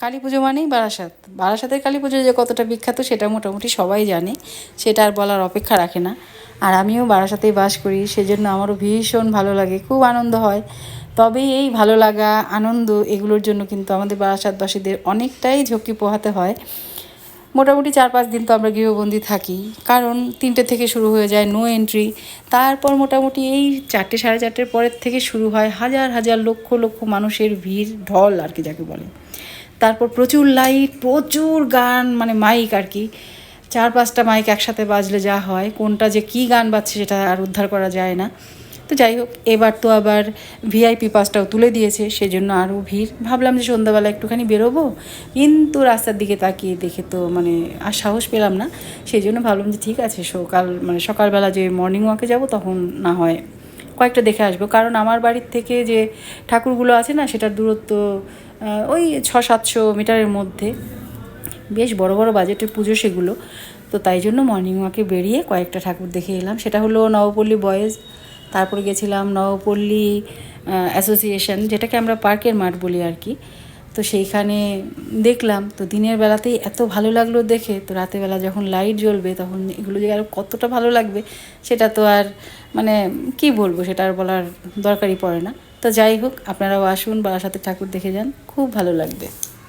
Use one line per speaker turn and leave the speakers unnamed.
কালী পুজো মানেই বারাসাত। বারাসাতের কালী পুজো যে কতটা বিখ্যাত সেটা মোটামুটি সবাই জানে, সেটা আর বলার অপেক্ষা রাখে না। আর আমিও বারাসাতেই বাস করি, সেজন্য আমারও ভীষণ ভালো লাগে, খুব আনন্দ হয়। তবে এই ভালো লাগা আনন্দ এগুলোর জন্য কিন্তু আমাদের বারাসাতবাসীদের অনেকটাই ঝক্কি পোহাতে হয়। মোটামুটি 4-5 দিন তো আমরা গৃহবন্দী থাকি, কারণ 3টে থেকে শুরু হয়ে যায় নো এন্ট্রি। তারপর মোটামুটি এই 4টে 4:30 পরের থেকে শুরু হয় হাজার হাজার লক্ষ লক্ষ মানুষের ভিড়, ঢল আর কি যাকে বলে। তারপর প্রচুর লাইট, প্রচুর গান, মানে মাইক আর কি, 4-5টা মাইক একসাথে বাজলে যা হয়, কোনটা যে কী গান বাজছে সেটা আর উদ্ধার করা যায় না। তো যাই হোক, এবার তো আবার ভিআইপি পাসটাও তুলে দিয়েছে, সেজন্য আরও ভিড়। ভাবলাম যে সন্ধ্যাবেলা একটুখানি বেরোবো, কিন্তু রাস্তার দিকে তাকিয়ে দেখে তো মানে আর সাহস পেলাম না। সেই জন্য ভাবলাম যে ঠিক আছে, সকালবেলা যে মর্নিং ওয়াকে যাব তখন না হয় কয়েকটা দেখে আসবো। কারণ আমার বাড়ির থেকে যে ঠাকুরগুলো আছে না, সেটার দূরত্ব ওই 600-700 মিটারের মধ্যে, বেশ বড় বড় বাজেটের পুজো সেগুলো। তো তাই জন্য মর্নিং ওয়াকে বেরিয়ে কয়েকটা ঠাকুর দেখে এলাম। সেটা হলো নবপল্লী বয়েজ, তারপরে গেছিলাম নবপল্লী অ্যাসোসিয়েশন, যেটাকে আমরা পার্কের মাঠ বলি আর কি। তো সেইখানে দেখলাম, তো দিনের বেলাতেই এত ভালো লাগলো দেখে, তো রাতেরবেলা যখন লাইট জ্বলবে তখন এগুলো যে আরও কতটা ভালো লাগবে সেটা তো আর মানে কি বলবো, সেটা আর বলার দরকারই পড়ে না। তো যাই হোক, আপনারাও আসুন, বারাসাতের ঠাকুর দেখে যান, খুব ভালো লাগবে।